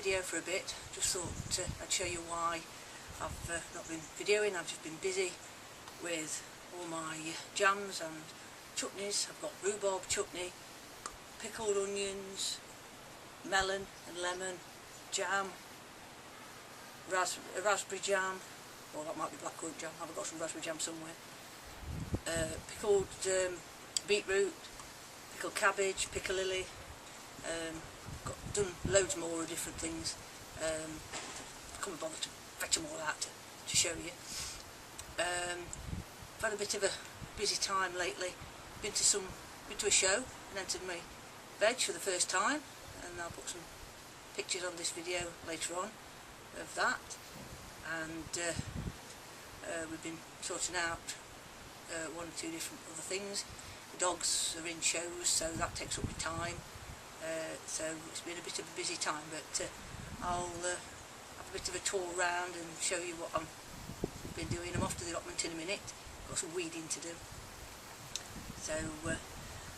video for a bit. Just thought I'd show you why I've not been videoing. I've just been busy with all my jams and chutneys. I've got rhubarb chutney, pickled onions, melon and lemon, jam, raspberry jam, or that might be blackcurrant jam. I've got some raspberry jam somewhere. Pickled beetroot, pickled cabbage, piccalilli. Done loads more of different things. Couldn't bother to fetch them all out to show you. I've had a bit of a busy time lately. Been to a show and entered my veg for the first time, and I'll put some pictures on this video later on of that. And we've been sorting out one or two different other things. The dogs are in shows, so that takes up my time. So it's been a bit of a busy time, but I'll have a bit of a tour around and show you what I've been doing. I'm off to the allotment in a minute. Got some weeding to do. So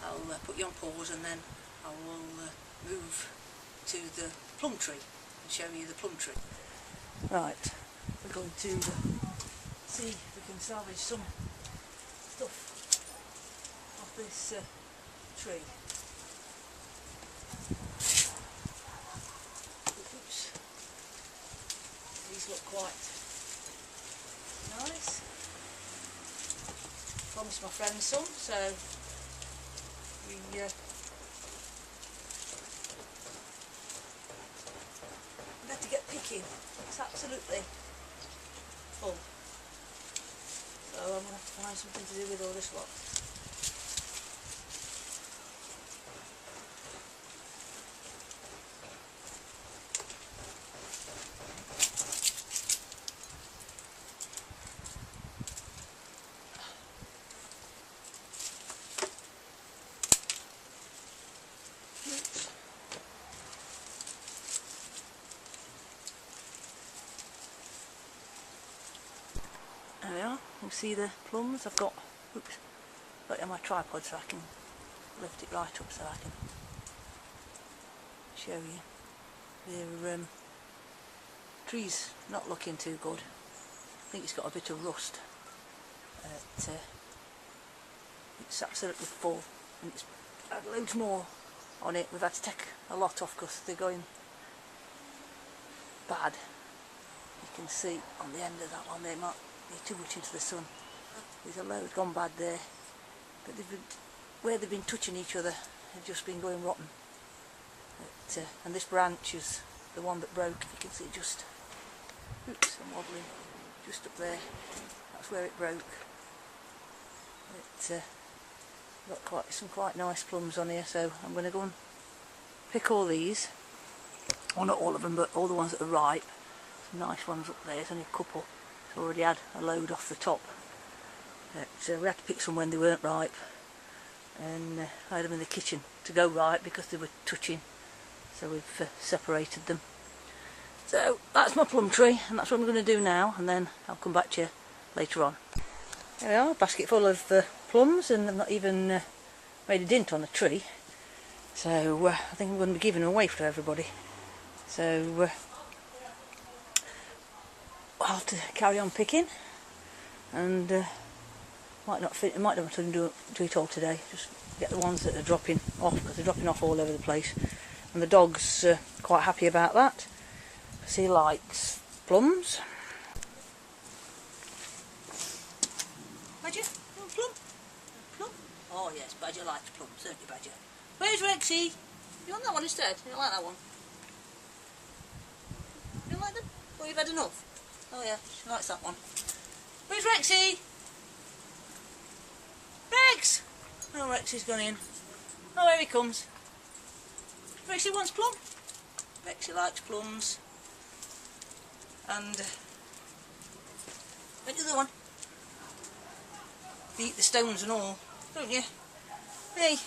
I'll put you on pause, and then I will move to the plum tree and show you the plum tree. Right, we're going to see if we can salvage some stuff off this tree. Oops. These look quite nice. Promised my friend some, so we better get picking. It's absolutely full. So I'm going to have to find something to do with all this lot. There we are, you see the plums. I've got it on my tripod so I can lift it right up so I can show you. The tree's not looking too good. I think it's got a bit of rust. It's absolutely full, and it's had loads more on it. We've had to take a lot off because they're going bad. You can see on the end of that one, they might be too much into the sun. There's a load gone bad there, but where they've been touching each other, they've just been going rotten. And this branch is the one that broke. You can see just, oops, I'm wobbling, just up there. That's where it broke. Got some quite nice plums on here, so I'm going to go and pick all these. Well, not all of them, but all the ones that are ripe. Some nice ones up there. There's only a couple. It's already had a load off the top. So we had to pick some when they weren't ripe, and I had them in the kitchen to go ripe because they were touching. So we've separated them. So that's my plum tree, and that's what I'm going to do now, and then I'll come back to you later on. There we are, a basket full of plums, and I've not even made a dint on the tree. So I think I'm going to be giving them away for everybody. So I'll have to carry on picking, and might not have to do it all today. Just get the ones that are dropping off, because they're dropping off all over the place, and the dog's quite happy about that because he likes plums. Badger, you want plum? Plum? Oh yes, Badger likes plums, don't you, Badger? Where's Rexy? You want that one instead? You don't like that one? You don't like them? Well, you've had enough. Oh yeah, she likes that one. Where's Rexy? Rex! Oh, Rexy's gone in. Oh, here he comes. Rexy wants plum. Rexy likes plums. And where's the other one? You eat the stones and all, don't you? Hey.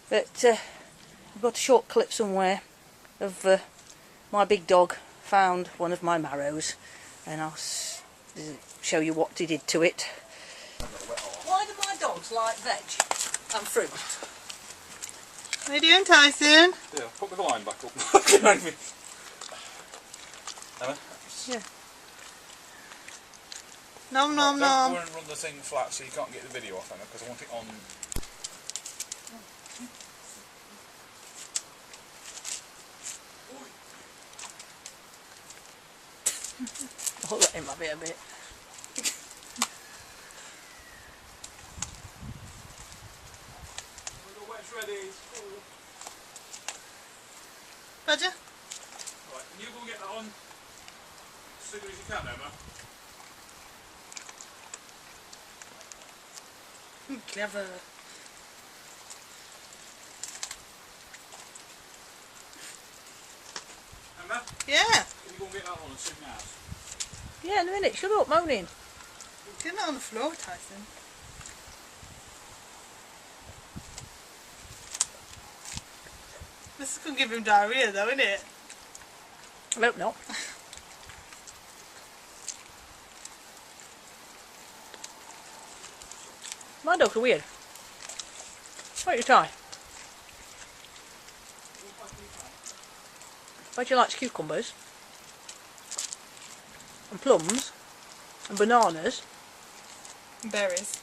But I've got a short clip somewhere of my big dog found one of my marrows, and I'll show you what he did to it. Why do my dogs like veg and fruit? What are you doing, Tyson? Yeah, put the line back up. Behind me. Emma? Yeah. Nom nom Don't nom. go and run the thing flat so you can't get the video off, Emma, because I want it on. I'll let him have it a bit. The wet's ready. Roger. Right, can you go and get that on as soon as you can, Emma? Clever. Emma? Yeah. Can you go and get that on as soon as? Yeah, in a minute. Shut up, moaning. Get it on the floor, Tyson. This is going to give him diarrhea though, isn't it? I hope not. My dogs are weird. What you try? Reggie likes cucumbers and plums and bananas. Berries.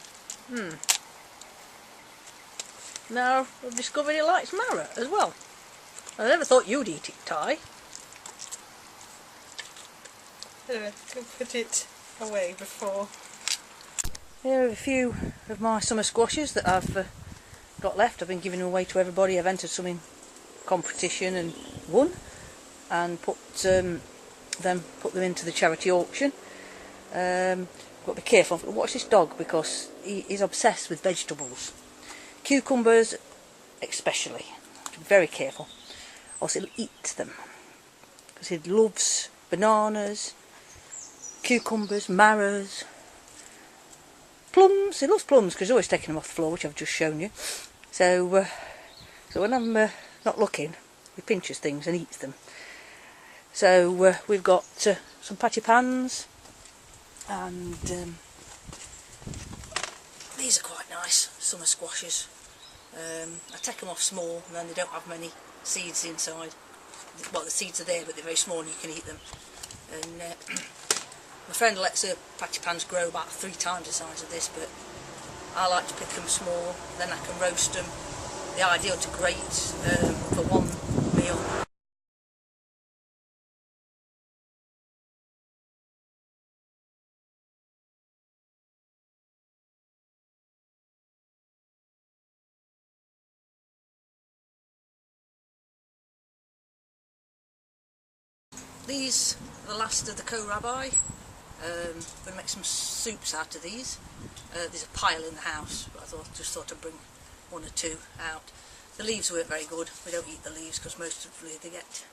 Now I've discovered he likes marrow as well. I never thought you'd eat it, Ty. Anyway, go put it away before. Here are a few of my summer squashes that I've got left. I've been giving them away to everybody. I've entered some in competition and won, and put them into the charity auction. Got to be careful. Watch this dog because he's obsessed with vegetables, cucumbers especially. Be very careful, or else he'll eat them because he loves bananas, cucumbers, marrows. Plums, he loves plums because he's always taking them off the floor, which I've just shown you. So when I'm not looking, he pinches things and eats them. So we've got some patty pans, and these are quite nice, summer squashes. I take them off small, and then they don't have many seeds inside. Well, the seeds are there, but they're very small and you can eat them. And my friend lets her patty pans grow about 3 times the size of this, but I like to pick them small, then I can roast them. They're ideal to grate for one meal. These are the last of the co-rabbi. I'm going to make some soups out of these. There's a pile in the house, but I just thought I'd bring 1 or 2 out. The leaves weren't very good. We don't eat the leaves because most of them they get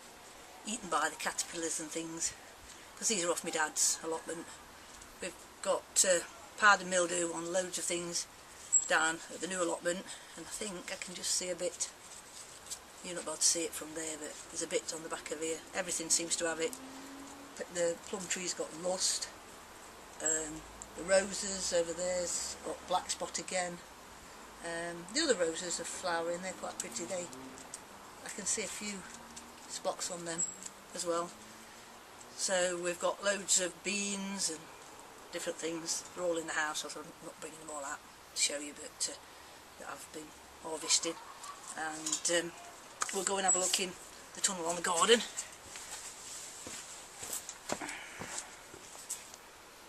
eaten by the caterpillars and things. Because these are off my dad's allotment. We've got powdered mildew on loads of things down at the new allotment, and I think I can just see a bit. You're not able to see it from there, but there's a bit on the back of here. Everything seems to have it. The plum tree's got rust. The roses over there's got black spot again. The other roses are flowering, they're quite pretty. I can see a few spots on them as well. So we've got loads of beans and different things. They're all in the house, so I'm not bringing them all out to show you, but that I've been harvesting. And we'll go and have a look in the tunnel on the garden.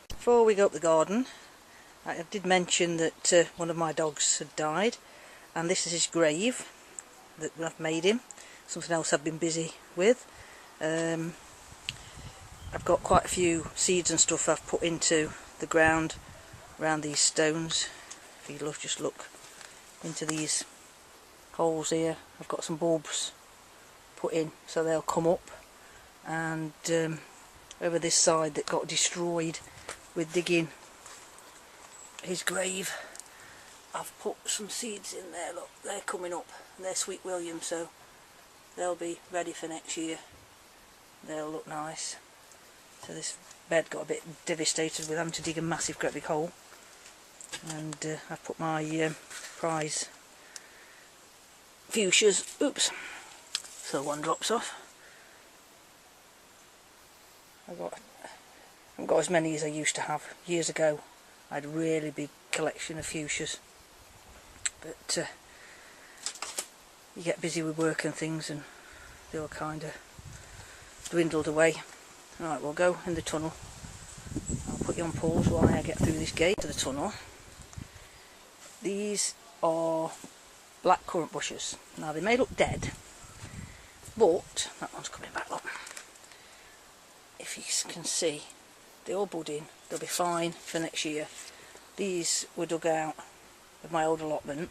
Before we go up the garden, I did mention that one of my dogs had died, and this is his grave that I've made him. Something else I've been busy with. I've got quite a few seeds and stuff I've put into the ground around these stones. If you just look into these holes here, I've got some bulbs put in so they'll come up, and over this side that got destroyed with digging his grave, I've put some seeds in there. Look, they're coming up, and they're Sweet William, so they'll be ready for next year. They'll look nice. So this bed got a bit devastated with having to dig a massive great big hole, and I've put my prize fuchsias. Oops, so one drops off. I haven't got as many as I used to have. Years ago I had a really big collection of fuchsias, but you get busy with work and things and they all kind of dwindled away. Right, we'll go in the tunnel. I'll put you on pause while I get through this gate to the tunnel. These are black currant bushes. Now they may look dead, but that one's coming back up. If you can see, they're all budding. They'll be fine for next year. These were dug out of my old allotment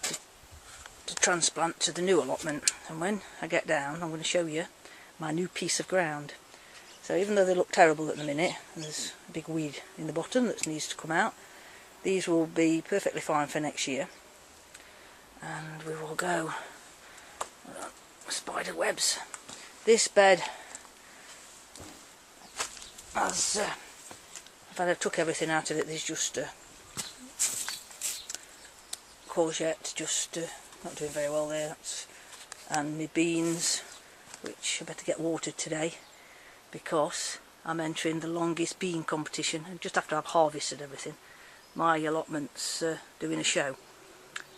to transplant to the new allotment, and when I get down I'm going to show you my new piece of ground. So even though they look terrible at the minute, and there's a big weed in the bottom that needs to come out, these will be perfectly fine for next year. And we will go spider webs. This bed has I took everything out of it. There's just courgette, just not doing very well there. And my beans, which I better get watered today because I'm entering the longest bean competition. And just after I've harvested everything, my allotment's doing a show.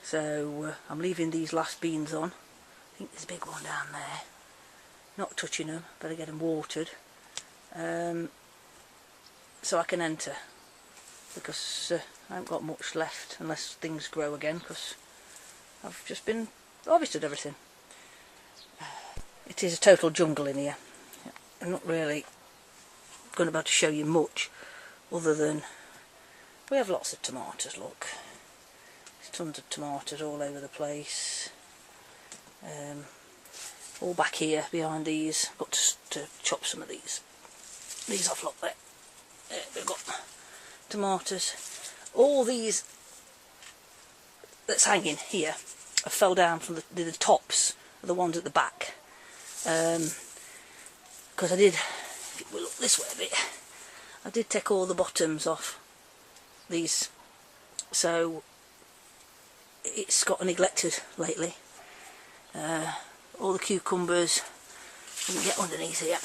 So I'm leaving these last beans on. I think there's a big one down there. Not touching them, better get them watered. So I can enter, because I haven't got much left unless things grow again, because I've just been harvested everything. It is a total jungle in here. I'm not really going to be able to show you much other than we have lots of tomatoes. Look, there's tons of tomatoes all over the place. All back here behind these. Got to chop some of these off. Look there. We've got tomatoes. All these that's hanging here have fell down from the tops of the ones at the back. Because I did, if we look this way a bit, I did take all the bottoms off these, so it's got neglected lately. All the cucumbers, I didn't get underneath here.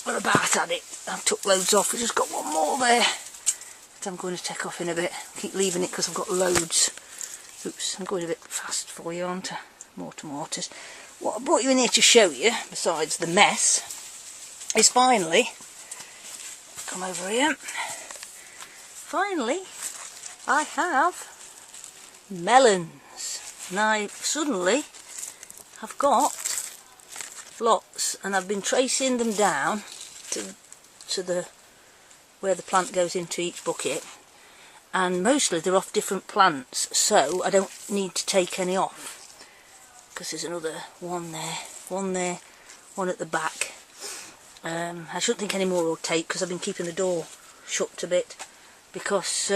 We're about at it. I've took loads off. We've just got one more there that I'm going to take off in a bit. Keep leaving it because I've got loads. Oops, I'm going a bit fast for you, aren't I? More tomatoes. What I brought you in here to show you, besides the mess, is finally, come over here, finally I have melons. And I suddenly have got lots, and I've been tracing them down to the where the plant goes into each bucket, and mostly they're off different plants, so I don't need to take any off, because there's another one there, one at the back. I shouldn't think any more will take, because I've been keeping the door shut a bit, because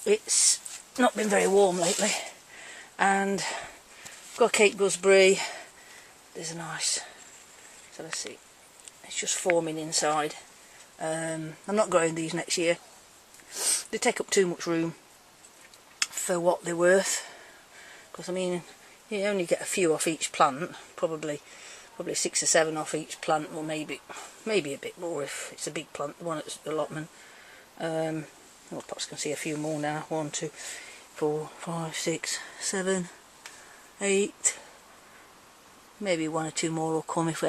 it's not been very warm lately. And I've got a Cape gooseberry. There's a nice, so let's see, it's just forming inside. I'm not growing these next year. They take up too much room for what they're worth, because I mean, you only get a few off each plant, probably 6 or 7 off each plant, or maybe a bit more if it's a big plant, the one at the allotment. Well, perhaps I can see a few more now. 1, 2, 4, 5, 6, 7, 8. Maybe 1 or 2 more will come if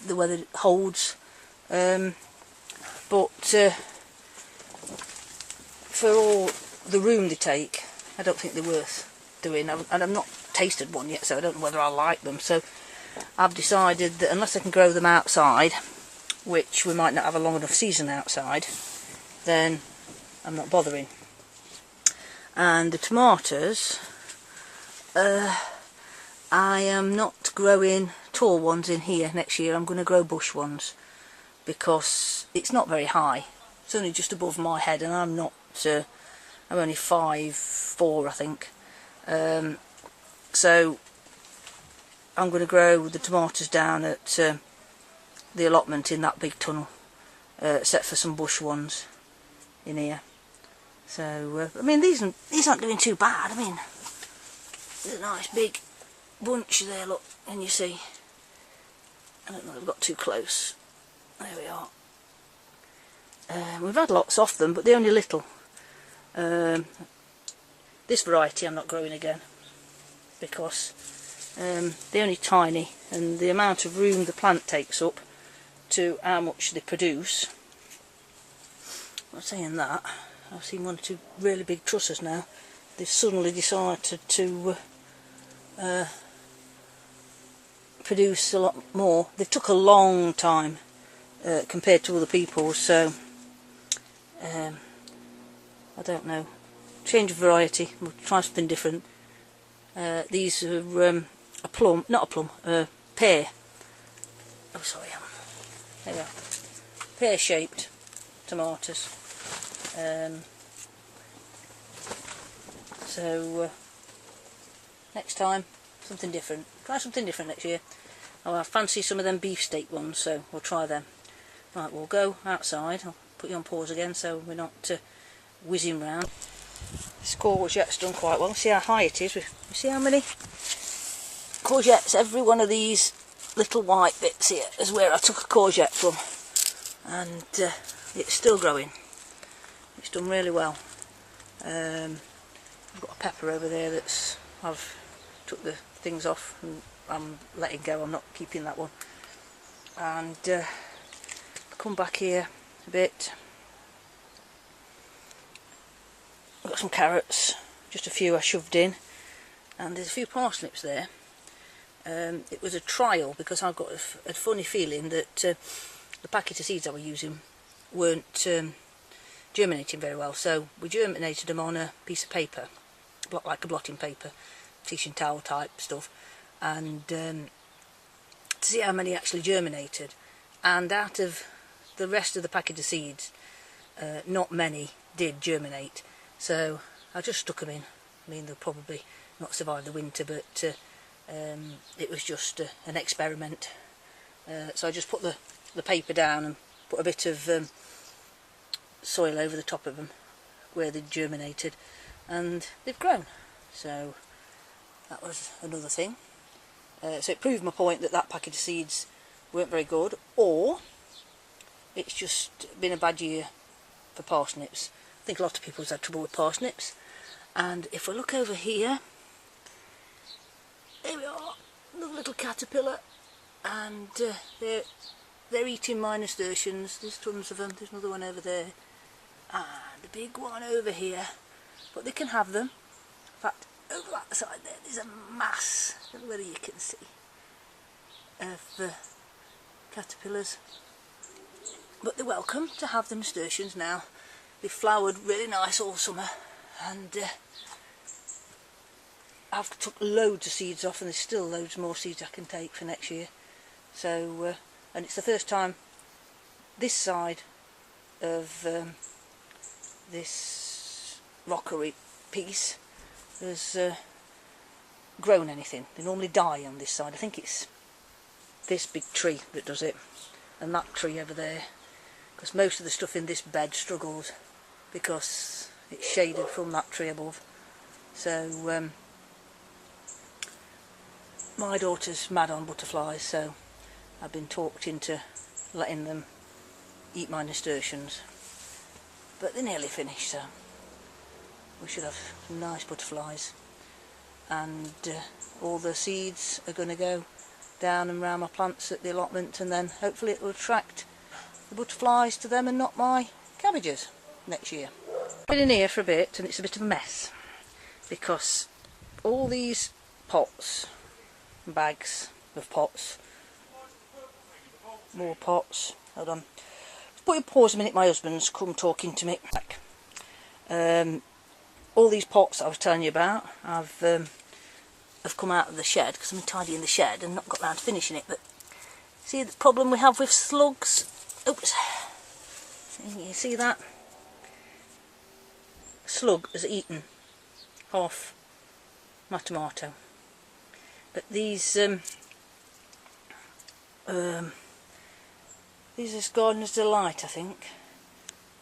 the weather holds. But for all the room they take, I don't think they're worth doing. And I've not tasted one yet, so I don't know whether I like them. So I've decided that unless I can grow them outside, which we might not have a long enough season outside, then I'm not bothering. And the tomatoes, I am not growing tall ones in here next year. I'm going to grow bush ones, because it's not very high. It's only just above my head, and I'm not. I'm only 5'4", I think. So I'm going to grow the tomatoes down at the allotment in that big tunnel, except for some bush ones in here. So I mean, these aren't doing too bad. I mean, There's a nice big bunch there, look, and you see, I don't know if I've got too close. There we are. We've had lots off them, but they're only little. This variety I'm not growing again because they're only tiny, and the amount of room the plant takes up to how much they produce. I'm not saying that. I've seen one or two really big trusses now. They've suddenly decided to produce a lot more. They took a long time compared to other people's, so I don't know. Change of variety. We'll try something different. These are a plum, not a plum, a pear. Oh, sorry. There we are. Pear-shaped tomatoes. So next time, something different. Try something different next year. Oh, I fancy some of them beefsteak ones, so we'll try them. Right, we'll go outside. I'll put you on pause again so we're not whizzing round. This courgette's done quite well. See how high it is. You see how many courgettes? Every one of these little white bits here is where I took a courgette from, and it's still growing. It's done really well. I've got a pepper over there that's I've took the things off and I'm letting go. I'm not keeping that one. And come back here a bit. I've got some carrots, just a few I shoved in, and there's a few parsnips there. It was a trial because I've got a funny feeling that the packet of seeds I was using weren't germinating very well, so we germinated them on a piece of paper, like a blotting paper, tissue towel type stuff, and to see how many actually germinated. And out of the rest of the packet of seeds, not many did germinate. So I just stuck them in. I mean, they'll probably not survive the winter, but it was just an experiment. So I just put the paper down and put a bit of soil over the top of them where they germinated, and they've grown. So that was another thing. So it proved my point that that packet of seeds weren't very good, or it's just been a bad year for parsnips. I think a lot of people have had trouble with parsnips. And if we look over here, there we are, another little caterpillar, and they're eating my nasturtiums. There's tons of them. There's another one over there, and a big one over here. But they can have them. In fact, over that side there's a mass, I don't know whether you can see, of caterpillars. But they're welcome to have the nasturtiums now. They've flowered really nice all summer, and I've took loads of seeds off, and there's still loads more seeds I can take for next year. So, and it's the first time this side of this rockery piece has grown anything. They normally die on this side. I think it's this big tree that does it, and that tree over there, because most of the stuff in this bed struggles because it's shaded from that tree above. So my daughter's mad on butterflies, so I've been talked into letting them eat my nasturtiums. But they're nearly finished, so we should have some nice butterflies. And all the seeds are going to go down and round my plants at the allotment, and then hopefully it will attract the butterflies to them and not my cabbages next year. I've been in here for a bit, and it's a bit of a mess because all these pots, bags of pots, more pots. Hold on. Put your pause a minute, my husband's come talking to me. All these pots I was telling you about, have come out of the shed because I'm tidying the shed and not got round to finishing it. But see the problem we have with slugs? Oops. You see that? Slug has eaten half my tomato. But these is Gardener's Delight, I think.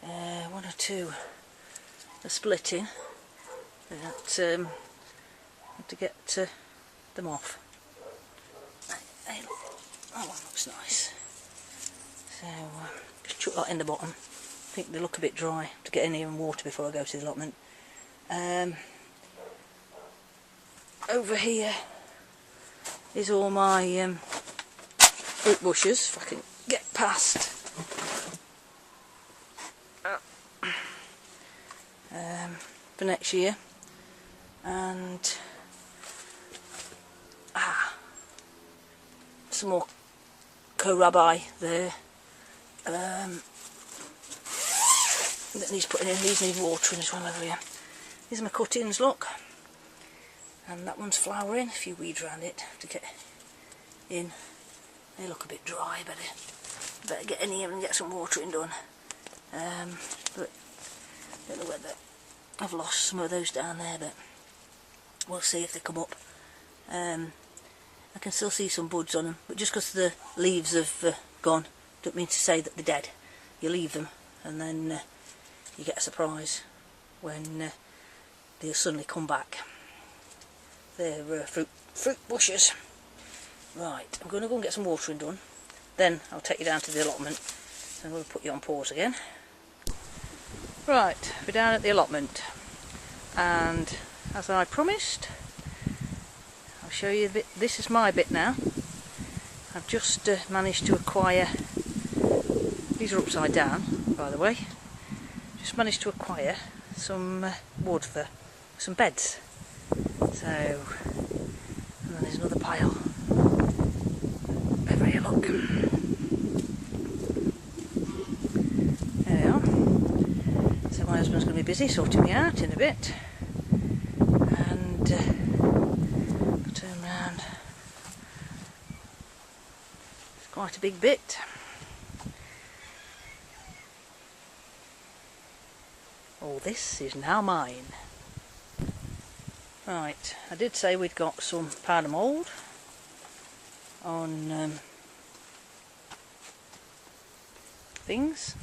One or two are splitting. That to get them off. That one looks nice. So just chuck that in the bottom. I think they look a bit dry to get any water before I go to the allotment. Over here is all my fruit bushes, if I can get past. For next year, and some more kohlrabi there that needs putting in. These need watering as well over here. These are my cuttings, look, and that one's flowering. A few weeds around it to get in. They look a bit dry, better get in here and get some watering done. But I don't know whether I've lost some of those down there, but we'll see if they come up. I can still see some buds on them, but just because the leaves have gone, don't mean to say that they're dead. You leave them, and then you get a surprise when they'll suddenly come back. They're fruit bushes. Right, I'm going to go and get some watering done. Then I'll take you down to the allotment. So I'm going to put you on pause again. Right, we're down at the allotment, and as I promised, I'll show you a bit. This is my bit now. I've just managed to acquire, these are upside down by the way, just managed to acquire some wood for some beds. So, and then there's another pile over here, look. There we are. So my husband's going to be busy sorting me out in a bit, and turn round. It's quite a big bit. All this is now mine. Right, I did say we'd got some powder mould on things,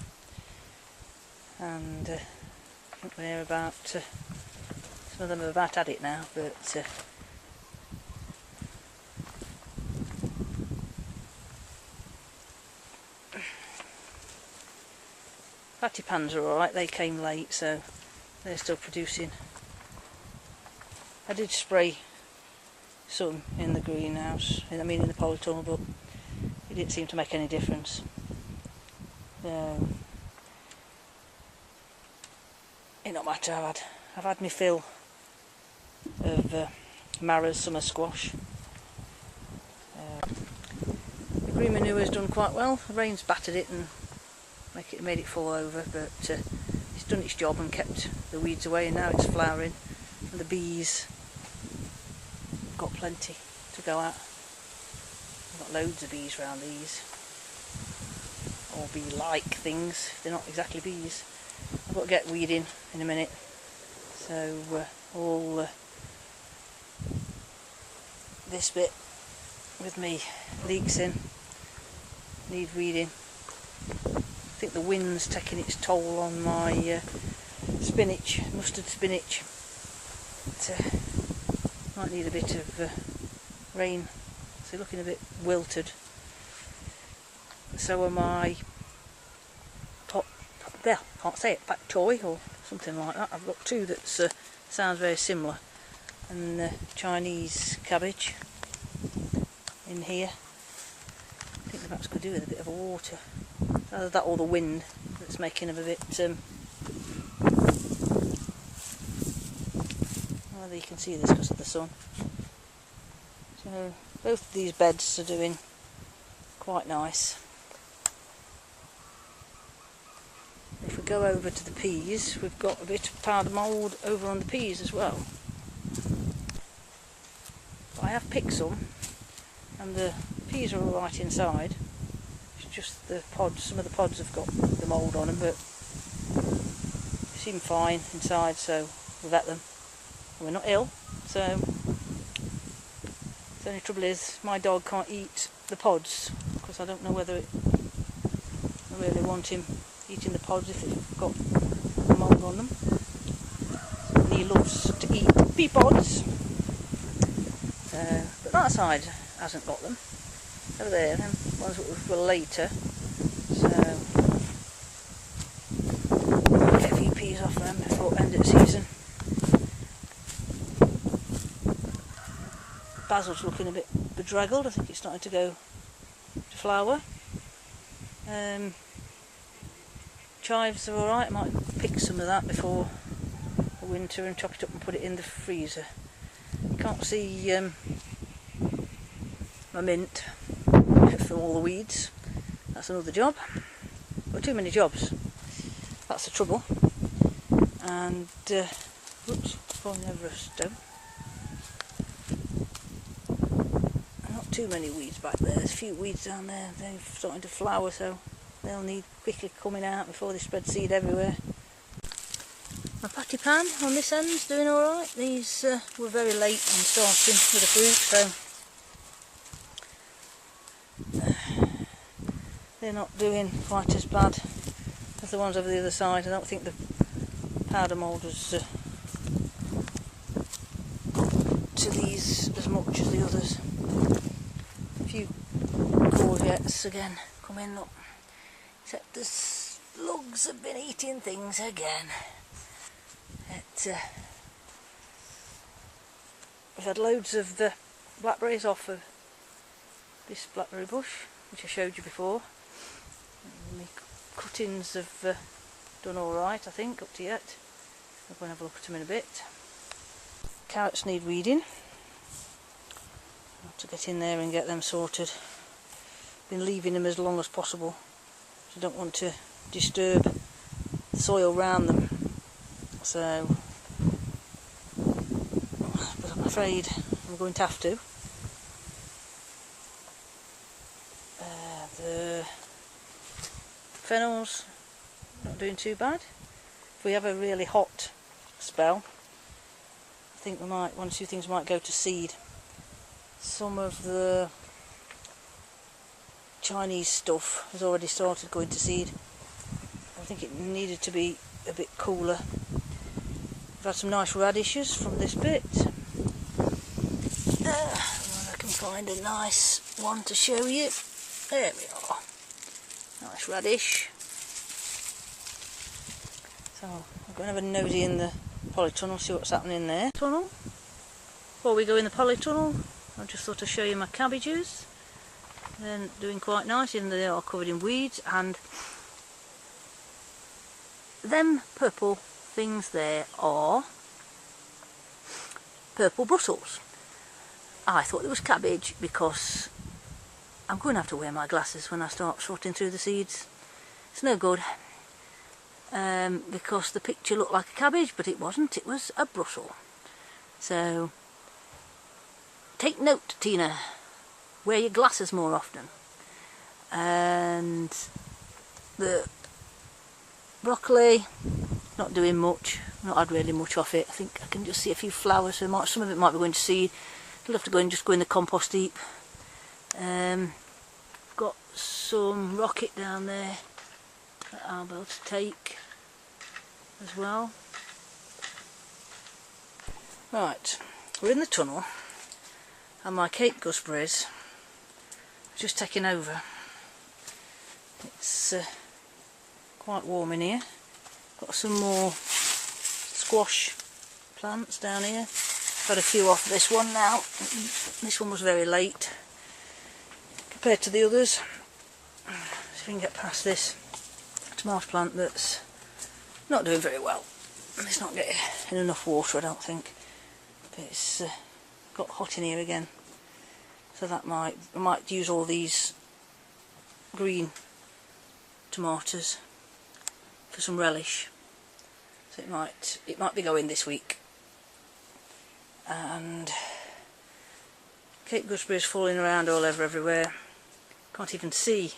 and I think they're about, some of them have about had it now, but patty pans are alright. They came late, so they're still producing. I did spray some in the greenhouse, in the polytunnel, but it didn't seem to make any difference. It not matter. I've had my fill of Mara's summer squash. The green manure has done quite well. The rain's battered it and made it fall over, but it's done its job and kept the weeds away, and now it's flowering, and the bees got plenty to go at. I've got loads of bees around these, or bee-like things. They're not exactly bees. I've got to get weeding in a minute, so all this bit with me leeks in need weeding. I think the wind's taking its toll on my spinach, mustard spinach. It might need a bit of rain, so looking a bit wilted. So are my can't say it, pak choy or something like that. I've got two that sounds very similar, and Chinese cabbage in here. I think perhaps could do with a bit of water. Either that or the wind that's making them a bit. Well, you can see this because of the sun. So both of these beds are doing quite nice. If we go over to the peas, we've got a bit of powder mould over on the peas as well. But I have picked some, and the peas are alright inside. It's just the pods, some of the pods have got the mould on them, but they seem fine inside, so we've got them. We're not ill, so the only trouble is my dog can't eat the pods, because I don't know whether I really want him eating the pods if they've got mould on them. And he loves to eat pea pods, So, but that side hasn't got them. Over there, them ones were later. So get a few peas off them before end of season. Basil's looking a bit bedraggled. I think it's starting to go to flower. Chives are alright. I might pick some of that before the winter and chop it up and put it in the freezer. Can't see my mint for all the weeds. That's another job. Got too many jobs. That's the trouble. And oops, falling over a stone. Not too many weeds back there. There's a few weeds down there. They're starting to flower, so they'll need quickly coming out before they spread seed everywhere. My patty pan on this end's doing alright. These were very late in starting with the fruit, so they're not doing quite as bad as the ones over the other side. I don't think the powder mould was to these as much as the others. A few courgettes again coming up, except the slugs have been eating things again. We've had loads of blackberries off of this blackberry bush, which I showed you before. And the cuttings have done alright, I think, up to yet. I'm going to have a look at them in a bit. Carrots need weeding. I'll have to get in there and get them sorted. Been leaving them as long as possible. So I don't want to disturb the soil around them. So, but I'm afraid I'm going to have to. The fennels not doing too bad. If we have a really hot spell, I think we might, one or two things might go to seed. Some of the Chinese stuff has already started going to seed. I think it needed to be a bit cooler. We've had some nice radishes from this bit. I can find a nice one to show you. There we are. Nice radish. So I'm going to have a nosy in the polytunnel, see what's happening there. Tunnel. Before we go in the polytunnel, I just thought I'd show you my cabbages. They're doing quite nice, even though they are covered in weeds. And them purple things there are purple Brussels. I thought it was cabbage because I'm going to have to wear my glasses when I start sorting through the seeds. It's no good because the picture looked like a cabbage, but it wasn't. It was a Brussels. So take note, Tina. Wear your glasses more often. And the broccoli, not doing much. Not had really much off it. I think I can just see a few flowers, so some of it might be going to seed. It'll have to go and just go in the compost heap. Got some rocket down there that I'll be able to take as well. Right, we're in the tunnel and my Cape gooseberries are just taking over. It's quite warm in here. Got some more squash plants down here. Got a few off this one now. This one was very late compared to the others. See if we can get past this tomato plant that's not doing very well. It's not getting enough water, I don't think. But it's got hot in here again. So that I might use all these green tomatoes for some relish. So it might be going this week. And Cape gooseberries falling around all over everywhere. Can't even see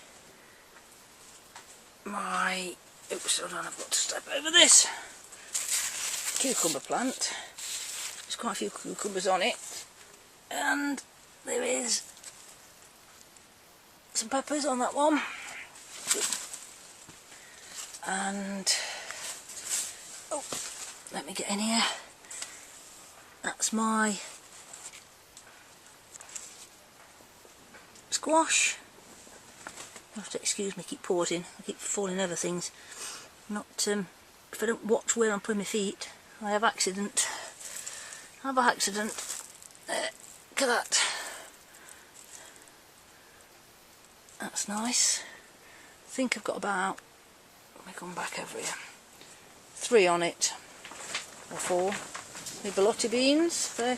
my, oops, hold on, I've got to step over this cucumber plant. There's quite a few cucumbers on it, and there is some peppers on that one. And oh, let me get in here. That's my squash. You have to excuse me, keep pausing, I keep falling over things. Not if I don't watch where I'm putting my feet, I have accident. Look at that. That's nice. I think I've got about, let me come back over here, 3 on it, or 4. The ballotti beans, they're